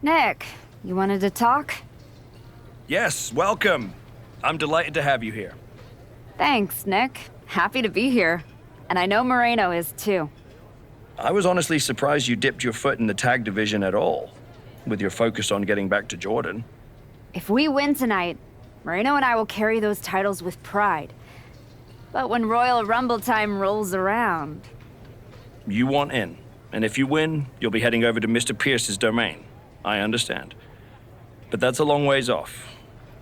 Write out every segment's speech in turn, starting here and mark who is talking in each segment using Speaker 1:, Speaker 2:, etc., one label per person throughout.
Speaker 1: Nick, you wanted to talk?
Speaker 2: Yes, welcome. I'm delighted to have you here.
Speaker 1: Thanks, Nick. Happy to be here. And I know Moreno is too.
Speaker 2: I was honestly surprised you dipped your foot in the tag division at all, with your focus on getting back to Jordan.
Speaker 1: If we win tonight, Moreno and I will carry those titles with pride. But when Royal Rumble time rolls around...
Speaker 2: You want in, and if you win, you'll be heading over to Mr. Pierce's domain. I understand. But that's a long ways off.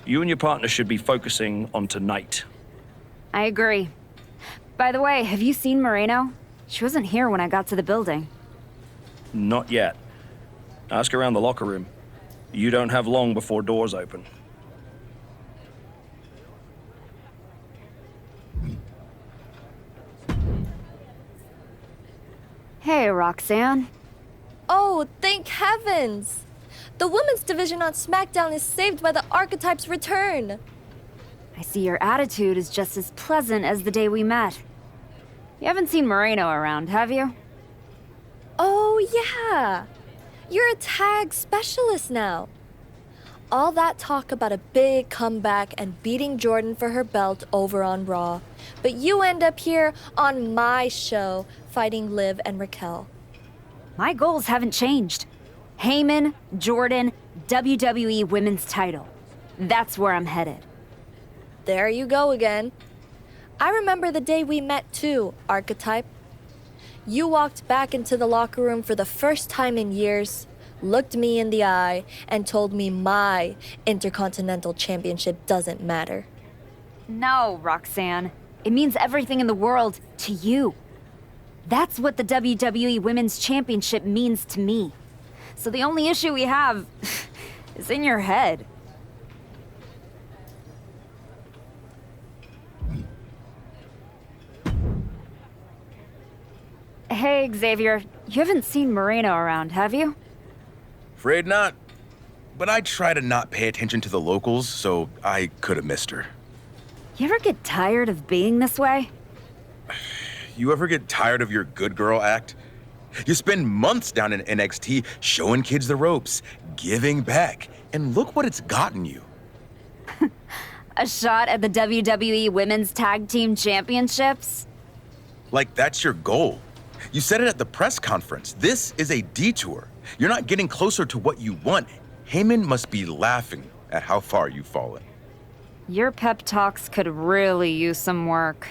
Speaker 2: You and your partner should be focusing on tonight.
Speaker 1: I agree. By the way, have you seen Moreno? She wasn't here when I got to the building.
Speaker 2: Not yet. Ask around the locker room. You don't have long before doors open.
Speaker 1: Hey, Roxanne.
Speaker 3: Oh, thank heavens! The women's division on SmackDown is saved by the Archetype's return.
Speaker 1: I see your attitude is just as pleasant as the day we met. You haven't seen Moreno around, have you?
Speaker 3: Oh, yeah. You're a tag specialist now. All that talk about a big comeback and beating Jordan for her belt over on Raw. But you end up here on my show fighting Liv and Raquel.
Speaker 1: My goals haven't changed. Heyman, Jordan, WWE Women's title. That's where I'm headed.
Speaker 3: There you go again. I remember the day we met too, Archetype. You walked back into the locker room for the first time in years, looked me in the eye, and told me my Intercontinental Championship doesn't matter.
Speaker 1: No, Roxanne. It means everything in the world to you. That's what the WWE Women's Championship means to me. So the only issue we have is in your head. Hey, Xavier. You haven't seen Moreno around, have you?
Speaker 4: Afraid not. But I try to not pay attention to the locals, so I could have missed her.
Speaker 1: You ever get tired of being this way?
Speaker 4: You ever get tired of your good girl act? You spend months down in NXT showing kids the ropes, giving back, and look what it's gotten you.
Speaker 1: A shot at the WWE Women's Tag Team Championships?
Speaker 4: Like that's your goal. You said it at the press conference. This is a detour. You're not getting closer to what you want. Heyman must be laughing at how far you've fallen.
Speaker 1: Your pep talks could really use some work.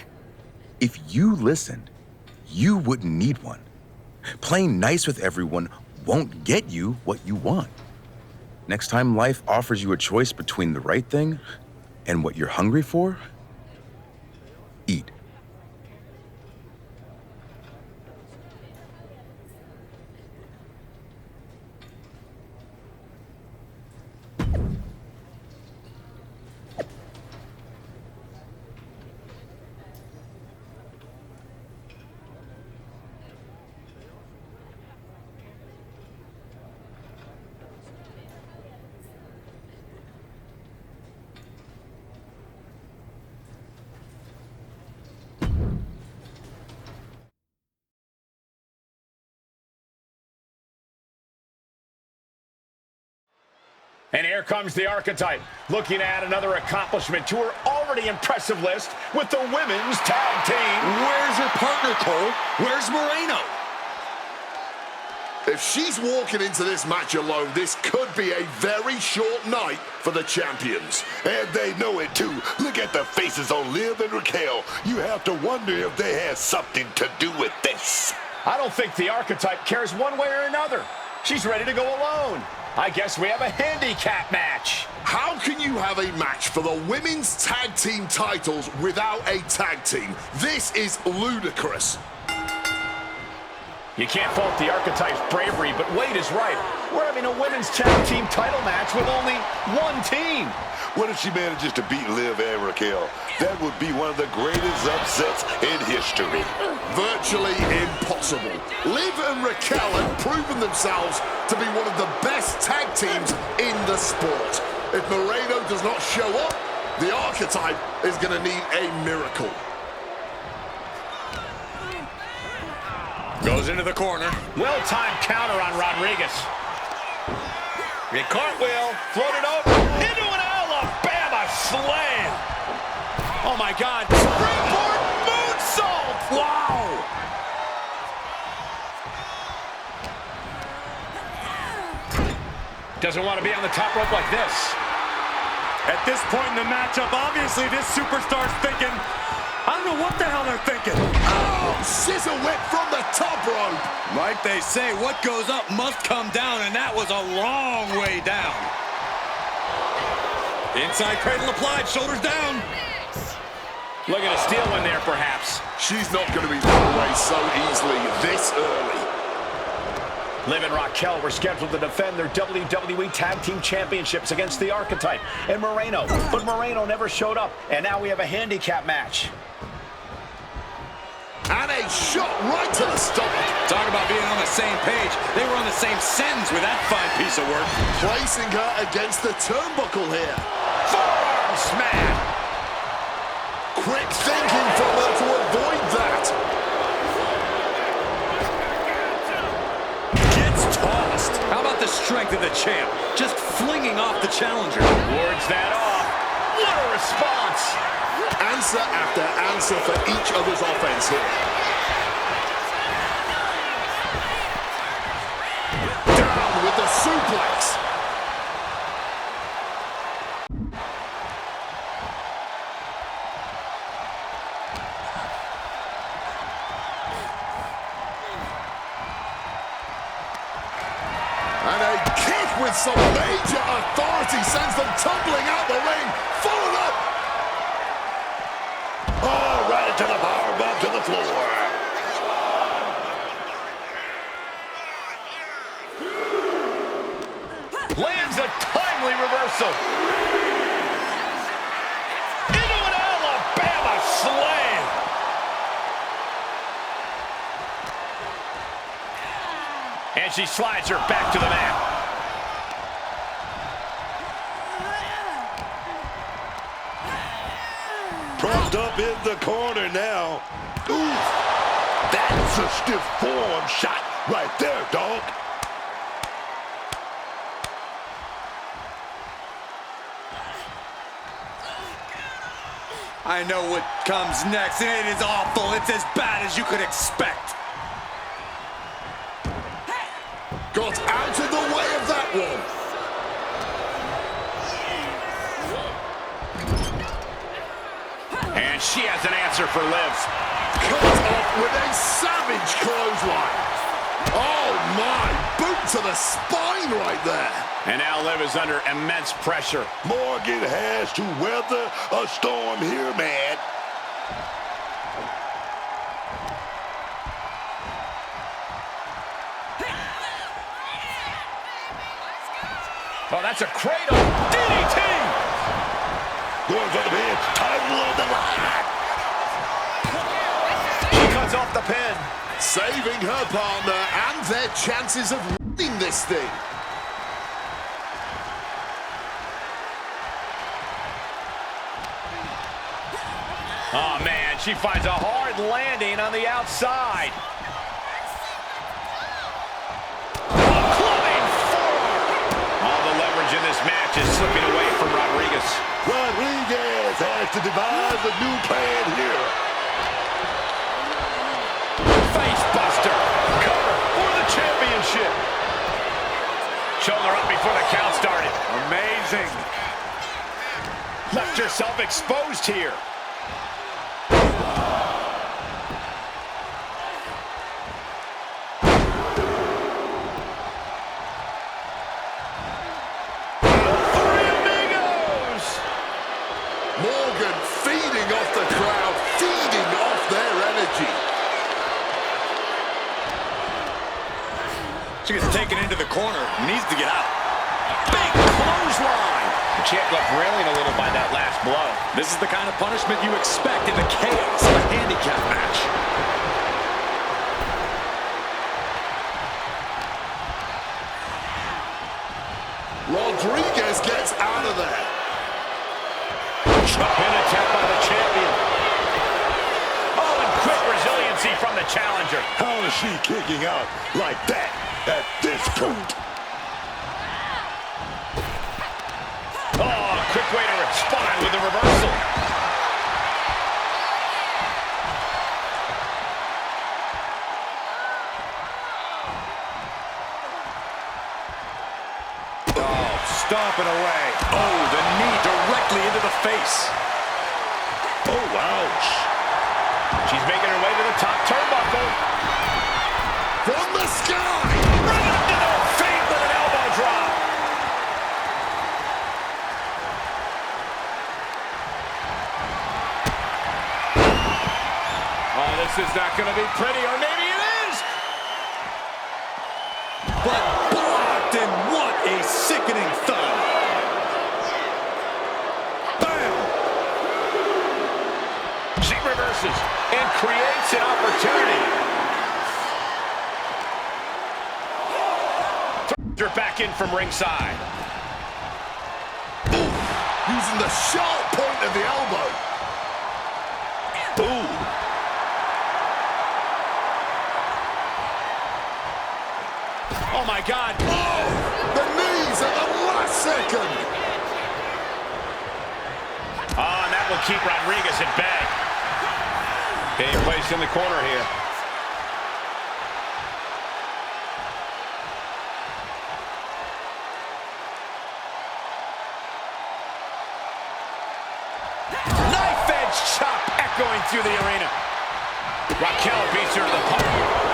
Speaker 4: If you listened, you wouldn't need one. Playing nice with everyone won't get you what you want. Next time life offers you a choice between the right thing and what you're hungry for, eat.
Speaker 5: And here comes the Archetype, looking at another accomplishment to her already impressive list with the women's tag team.
Speaker 6: Where's her partner, Cole? Where's Moreno?
Speaker 7: If she's walking into this match alone, this could be a very short night for the champions. And they know it too. Look at the faces on Liv and Raquel. You have to wonder if they had something to do with this.
Speaker 5: I don't think the Archetype cares one way or another. She's ready to go alone. I guess we have a handicap match.
Speaker 7: How can you have a match for the women's tag team titles without a tag team? This is ludicrous.
Speaker 5: You can't fault the Archetype's bravery, but Wade is right. We're having a women's tag team title match with only one team.
Speaker 7: What if she manages to beat Liv and Raquel? That would be one of the greatest upsets in history. Virtually impossible. Liv and Raquel have proven themselves to be one of the best tag teams in the sport. If Moreno does not show up, the Archetype is going to need a miracle.
Speaker 6: Goes into the corner.
Speaker 5: Well-timed counter on Rodriguez. A cartwheel, floated over, into an Alabama slam. Oh my God, springboard moonsault. Wow. Doesn't want to be on the top rope like this.
Speaker 6: At this point in the matchup, obviously this superstar's thinking, I don't know what the hell they're thinking.
Speaker 7: Oh, scissor whip from the top rope.
Speaker 6: Like they say, what goes up must come down, and that was a long way down. Inside cradle applied, shoulders down.
Speaker 5: Looking to steal one there, perhaps.
Speaker 7: She's not going to be put away so easily this early.
Speaker 5: Liv and Raquel were scheduled to defend their WWE Tag Team Championships against the Archetype and Moreno, but Moreno never showed up, and now we have a handicap match.
Speaker 7: And a shot right to the stomach.
Speaker 6: Talk about being on the same page. They were on the same sentence with that fine piece of work.
Speaker 7: Placing her against the turnbuckle here.
Speaker 5: Forearm smash.
Speaker 7: Quick thinking from her to avoid that.
Speaker 6: Gets tossed. How about the strength of the champ? Just flinging off the challenger.
Speaker 5: Wards that off. What a response.
Speaker 7: Answer after answer for each other's offense here. Down with the suplex. And a kick with some major authority sends them tumbling out the ring. Followed up. Oh, right into the powerbomb to the floor.
Speaker 5: Lands a timely reversal. Into an Alabama slam. And she slides her back to the mat.
Speaker 7: Propped up in the corner now. Ooh, that's a stiff forearm shot right there, dog.
Speaker 6: I know what comes next, and it is awful. It's as bad as you could expect.
Speaker 7: Got out of the way of that one.
Speaker 5: And she has an answer for Liv.
Speaker 7: Cut off with a savage clothesline. Oh my, boot to the spine right there.
Speaker 5: And now Liv is under immense pressure.
Speaker 7: Morgan has to weather a storm here, man.
Speaker 5: Oh, that's a cradle. DDT!
Speaker 7: Going for the pin. Title on the line.
Speaker 5: She cuts off the pin.
Speaker 7: Saving her partner and their chances of winning this thing.
Speaker 5: Oh, man, she finds a hard landing on the outside. Clubbing forearm. All the leverage in this match is slipping away from Rodriguez.
Speaker 7: Rodriguez has to devise a new plan here.
Speaker 5: Face buster. Cover for the championship. Shoulder up before the count started.
Speaker 6: Amazing.
Speaker 5: Left herself exposed here.
Speaker 7: Morgan feeding off the crowd, feeding off their energy.
Speaker 6: She gets taken into the corner. Needs to get out.
Speaker 5: Big clothesline. The champ left railing a little by that last blow.
Speaker 6: This is the kind of punishment you expect in the chaos of a handicap match.
Speaker 7: Rodriguez gets out of there.
Speaker 5: Pin attempt by the champion. Oh, and quick resiliency from the challenger.
Speaker 7: How is she kicking out like that at this point?
Speaker 6: stomping away.
Speaker 5: Oh, the knee directly into the face. Oh, ouch. She's making her way to the top turnbuckle.
Speaker 7: From the sky.
Speaker 5: Right up to their feet with an elbow drop.
Speaker 6: Oh, this is not going to be pretty, or maybe it is. But blocked, and what a sickening thud. Bam!
Speaker 5: She reverses and creates an opportunity. Throws her back in from ringside.
Speaker 7: Ooh, using the sharp point of the elbow.
Speaker 5: Ooh. Oh, my God.
Speaker 7: Oh, the knees at the last second.
Speaker 5: Oh, and that will keep Rodriguez at bay. Being placed in the corner here. Knife edge chop echoing through the arena. Raquel beats her to the punch.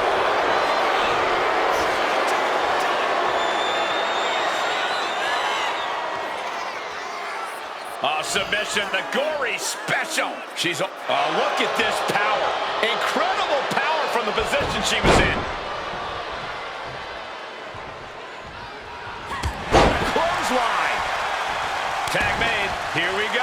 Speaker 5: Oh, submission, the gory special. She's, look at this power. Incredible power from the position she was in. Clothesline. Tag made, here we go.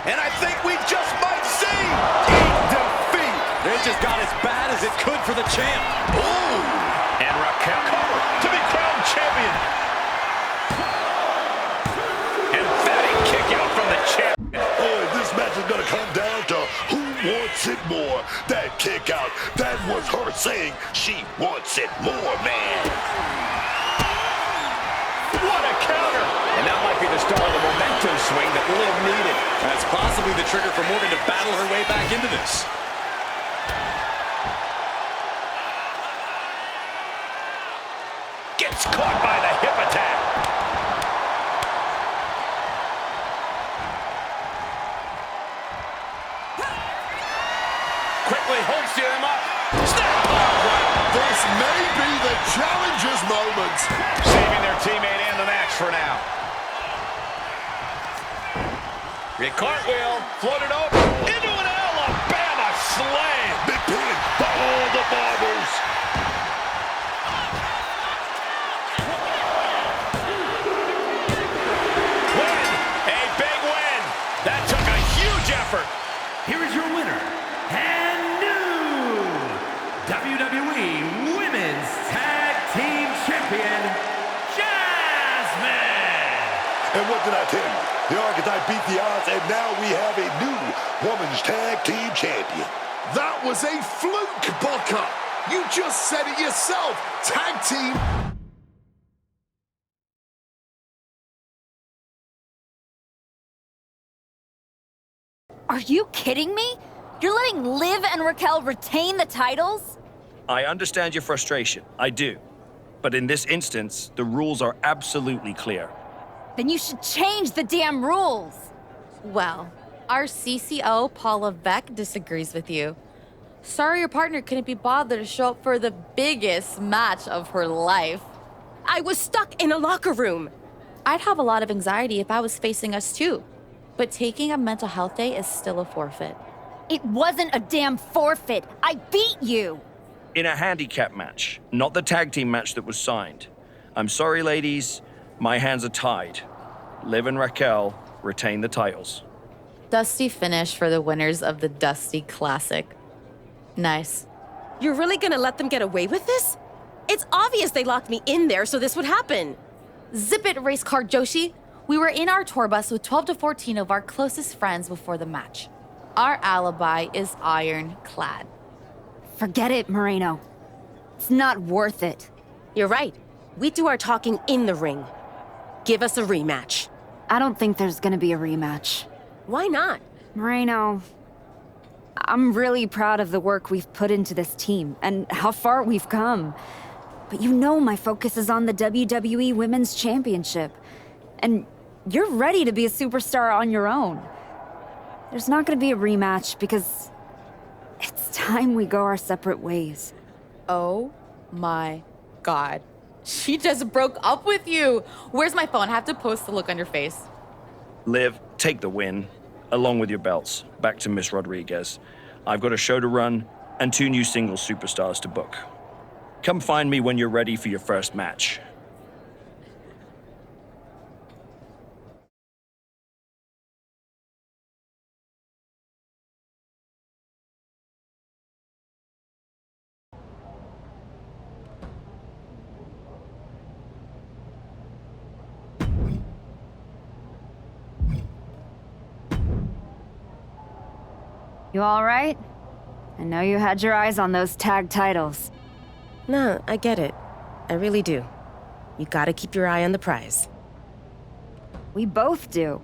Speaker 5: And I think we just might see defeat.
Speaker 6: It just got as bad as it could for the champ.
Speaker 5: Ooh. And Raquel cover to be crowned champion. Emphatic kick out from the champ.
Speaker 7: Oh, this match is going to come down to who wants it more. That kick out, that was her saying she wants it more, man.
Speaker 5: What a counter. And that might be the start of the momentum swing that Liv needed.
Speaker 6: That's possibly the trigger for Morgan to battle her way back into this.
Speaker 5: Gets caught by the hip attack. Quickly hoisting him up. Snap!
Speaker 7: This may be the challenger's moment.
Speaker 5: Saving their teammate and the match for now. The cartwheel floated over into an Alabama slam.
Speaker 7: Big pin by all the marbles.
Speaker 5: Win! A big win! That took a huge effort.
Speaker 8: Here is your winner, and new WWE Women's Tag Team Champion, Jasmine!
Speaker 7: And what did I tell you? The Archetype beat the odds, and now we have a new Women's Tag Team Champion. That was a fluke, Booker. You just said it yourself. Tag team.
Speaker 1: Are you kidding me? You're letting Liv and Raquel retain the titles?
Speaker 2: I understand your frustration. I do. But in this instance, the rules are absolutely clear.
Speaker 1: Then you should change the damn rules.
Speaker 9: Well, our CCO, Paula Beck, disagrees with you. Sorry your partner couldn't be bothered to show up for the biggest match of her life.
Speaker 10: I was stuck in a locker room.
Speaker 9: I'd have a lot of anxiety if I was facing us too. But taking a mental health day is still a forfeit.
Speaker 1: It wasn't a damn forfeit. I beat you.
Speaker 2: In a handicap match, not the tag team match that was signed. I'm sorry, ladies. My hands are tied. Liv and Raquel retain the titles.
Speaker 9: Dusty finish for the winners of the Dusty Classic. Nice.
Speaker 10: You're really gonna let them get away with this? It's obvious they locked me in there so this would happen.
Speaker 9: Zip it, race car Joshi. We were in our tour bus with 12 to 14 of our closest friends before the match. Our alibi is ironclad.
Speaker 1: Forget it, Moreno. It's not worth it.
Speaker 10: You're right. We do our talking in the ring. Give us a rematch.
Speaker 1: I don't think there's gonna be a rematch.
Speaker 10: Why not?
Speaker 1: Moreno, I'm really proud of the work we've put into this team and how far we've come. But you know my focus is on the WWE Women's Championship. And you're ready to be a superstar on your own. There's not gonna be a rematch because it's time we go our separate ways.
Speaker 9: Oh my God. She just broke up with you. Where's my phone? I have to post the look on your face.
Speaker 2: Liv, take the win, along with your belts, back to Miss Rodriguez. I've got a show to run and 2 new singles superstars to book. Come find me when you're ready for your first match.
Speaker 1: You all right? I know you had your eyes on those tag titles.
Speaker 10: No, I get it. I really do. You gotta keep your eye on the prize.
Speaker 1: We both do.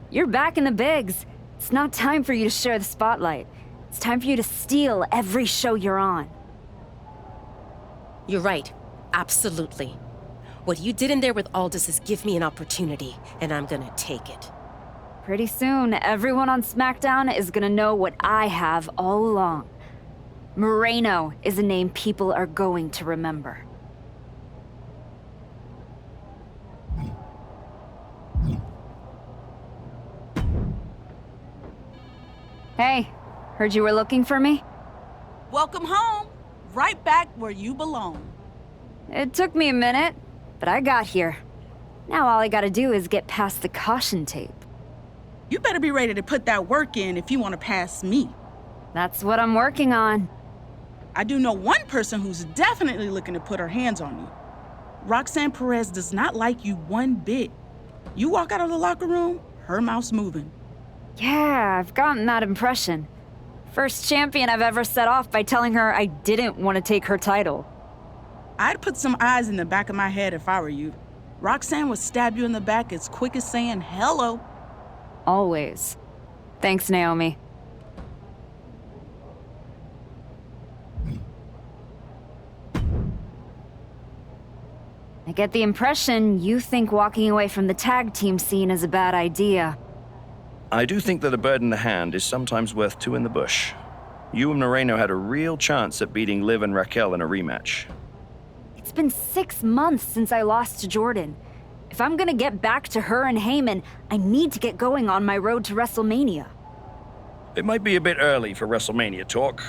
Speaker 1: You're back in the bigs. It's not time for you to share the spotlight. It's time for you to steal every show you're on.
Speaker 10: You're right. Absolutely. What you did in there with Aldous is give me an opportunity, and I'm gonna take it.
Speaker 1: Pretty soon, everyone on SmackDown is gonna know what I have all along. Moreno is a name people are going to remember. Hey, heard you were looking for me?
Speaker 11: Welcome home. Right back where you belong.
Speaker 1: It took me a minute, but I got here. Now all I gotta do is get past the caution tape.
Speaker 11: You better be ready to put that work in if you want to pass me.
Speaker 1: That's what I'm working on.
Speaker 11: I do know one person who's definitely looking to put her hands on you. Roxanne Perez does not like you one bit. You walk out of the locker room, her mouth's moving.
Speaker 1: Yeah, I've gotten that impression. First champion I've ever set off by telling her I didn't want to take her title.
Speaker 11: I'd put some eyes in the back of my head if I were you. Roxanne would stab you in the back as quick as saying hello.
Speaker 1: Always. Thanks, Naomi. I get the impression you think walking away from the tag team scene is a bad idea.
Speaker 2: I do think that a bird in the hand is sometimes worth 2 in the bush. You and Moreno had a real chance at beating Liv and Raquel in a rematch.
Speaker 1: It's been 6 months since I lost to Jordan. If I'm gonna get back to her and Heyman, I need to get going on my road to WrestleMania.
Speaker 2: It might be a bit early for WrestleMania talk,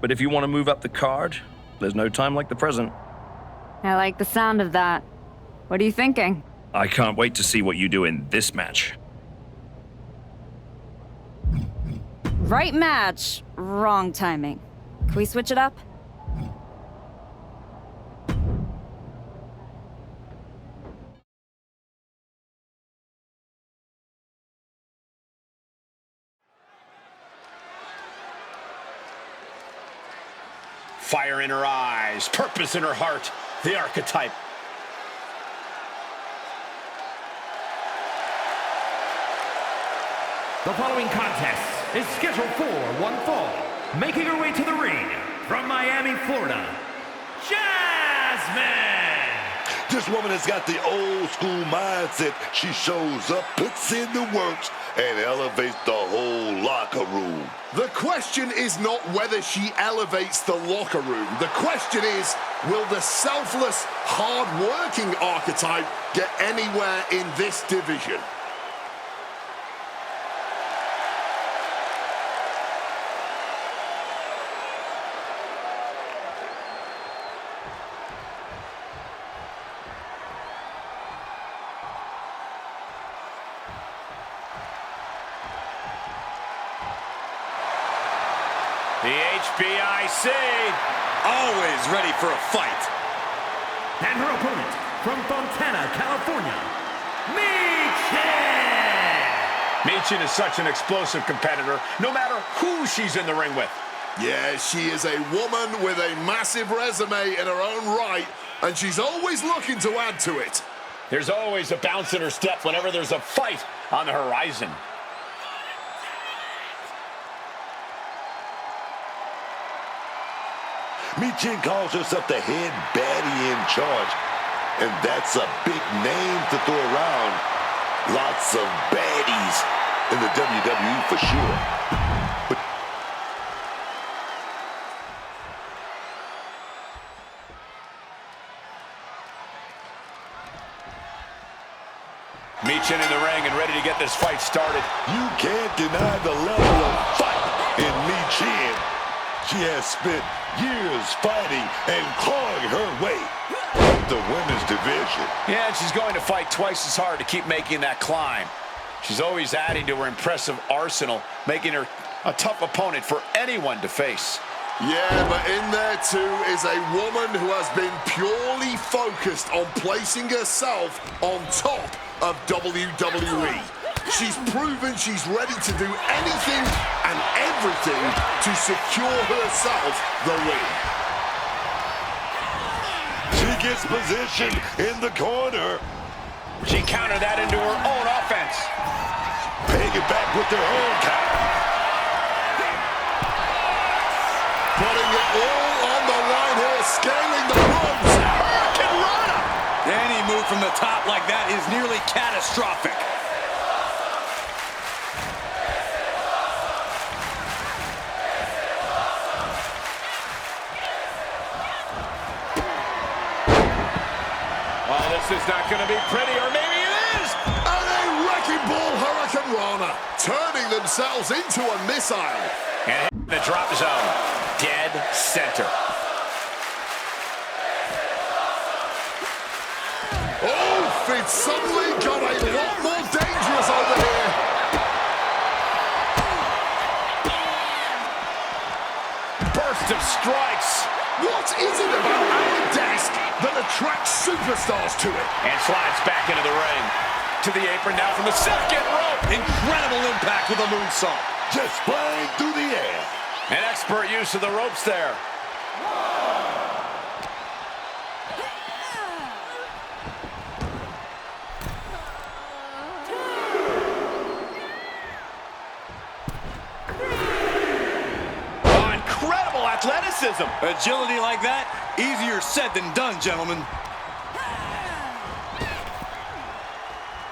Speaker 2: but if you want to move up the card, there's no time like the present.
Speaker 1: I like the sound of that. What are you thinking?
Speaker 2: I can't wait to see what you do in this match.
Speaker 1: Right match, wrong timing. Can we switch it up?
Speaker 5: Fire in her eyes, purpose in her heart, the archetype.
Speaker 8: The following contest is scheduled for one fall. Making her way to the ring from Miami, Florida, Jasmine!
Speaker 7: This woman has got the old school mindset. She shows up, puts in the works, and elevates the whole locker room.
Speaker 12: The question is not whether she elevates the locker room. The question is, will the selfless, hard-working archetype get anywhere in this division?
Speaker 5: The HBIC.
Speaker 6: Always ready for a fight.
Speaker 8: And her opponent from Fontana, California, Michin!
Speaker 5: Michin is such an explosive competitor, no matter who she's in the ring with.
Speaker 12: Yeah, she is a woman with a massive resume in her own right, and she's always looking to add to it.
Speaker 5: There's always a bounce in her step whenever there's a fight on the horizon.
Speaker 7: Michin calls herself the head baddie in charge, and that's a big name to throw around. Lots of baddies in the WWE for sure. But
Speaker 5: Michin in the ring and ready to get this fight started.
Speaker 7: you can't deny the level of fight in Michin. She has spent years fighting and clawing her way up the women's division.
Speaker 5: Yeah, and she's going to fight twice as hard to keep making that climb. She's always adding to her impressive arsenal, making her a tough opponent for anyone to face.
Speaker 12: Yeah, but in there too is a woman who has been purely focused on placing herself on top of WWE. She's proven she's ready to do anything and everything to secure herself the win.
Speaker 7: She gets positioned in the corner.
Speaker 5: She countered that into her own offense.
Speaker 7: Paying it back with their own counter.
Speaker 12: Putting it all on the line here, scaling the ropes.
Speaker 5: Hurricane Rana!
Speaker 6: Any move from the top like that is nearly catastrophic.
Speaker 5: Well, this is not going to be pretty, or maybe it is!
Speaker 12: And a wrecking ball Hurricane Rana, turning themselves into a missile.
Speaker 5: And the drop zone, dead center.
Speaker 12: Oh, it's suddenly got a lot more dangerous over here.
Speaker 5: Burst of strikes.
Speaker 12: What is it about our desk that attracts superstars to it?
Speaker 5: And slides back into the ring. To the apron now from the second rope.
Speaker 6: Incredible impact with a moonsault.
Speaker 7: Just flying through the air.
Speaker 5: An expert use of the ropes there. Oh, incredible athleticism.
Speaker 6: Agility like that, easier said than done, gentlemen.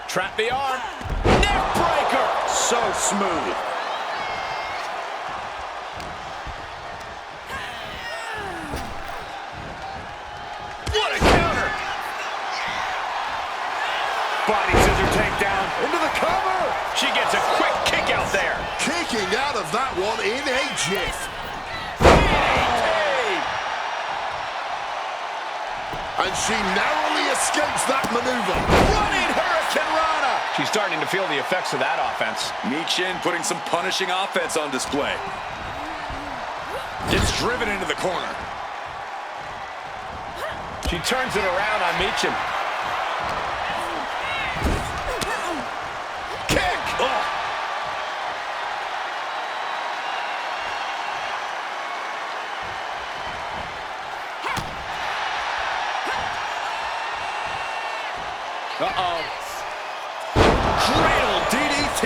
Speaker 5: Trap the arm. Neck breaker. So smooth. What a counter. Body scissor takedown into the cover. She gets a quick kick out there.
Speaker 12: Kicking out of that one in a jiff. And she narrowly escapes that maneuver.
Speaker 5: Running Hurricane Rana. She's starting to feel the effects of that offense.
Speaker 6: Michin putting some punishing offense on display. Gets driven into the corner.
Speaker 5: She turns it around on Michin. Kick! Oh. Uh-oh.
Speaker 6: Cradle DDT.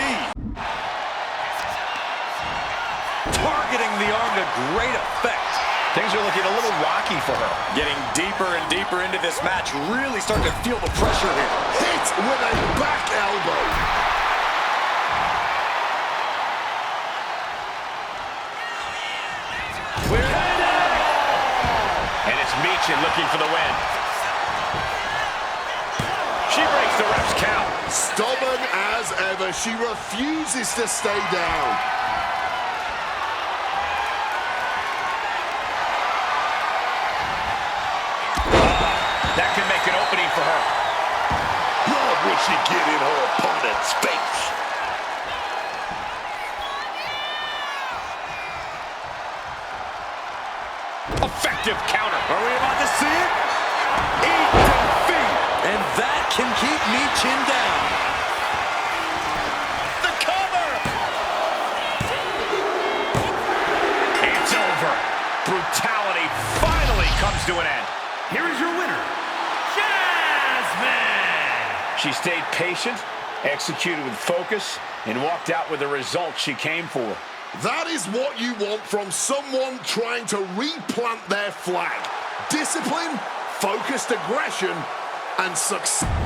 Speaker 6: Targeting the arm to great effect.
Speaker 5: Things are looking a little rocky for her.
Speaker 6: Getting deeper and deeper into this match. Really starting to feel the pressure here.
Speaker 12: Hit with a back elbow.
Speaker 5: And it's Michin looking for the win. She breaks the ref's count.
Speaker 12: Stubborn as ever, she refuses to stay down.
Speaker 5: That can make an opening for her.
Speaker 7: Lord, would she get in her opponent's face?
Speaker 5: Effective counter.
Speaker 6: Are we about to see it? Eat defeat. And that can keep Michin down.
Speaker 5: The cover. It's over. brutality finally comes to an end.
Speaker 8: Here is your winner, Jasmine!
Speaker 5: She stayed patient, executed with focus, and walked out with the result she came for.
Speaker 12: That is what you want from someone trying to replant their flag. Discipline, focused aggression, and success.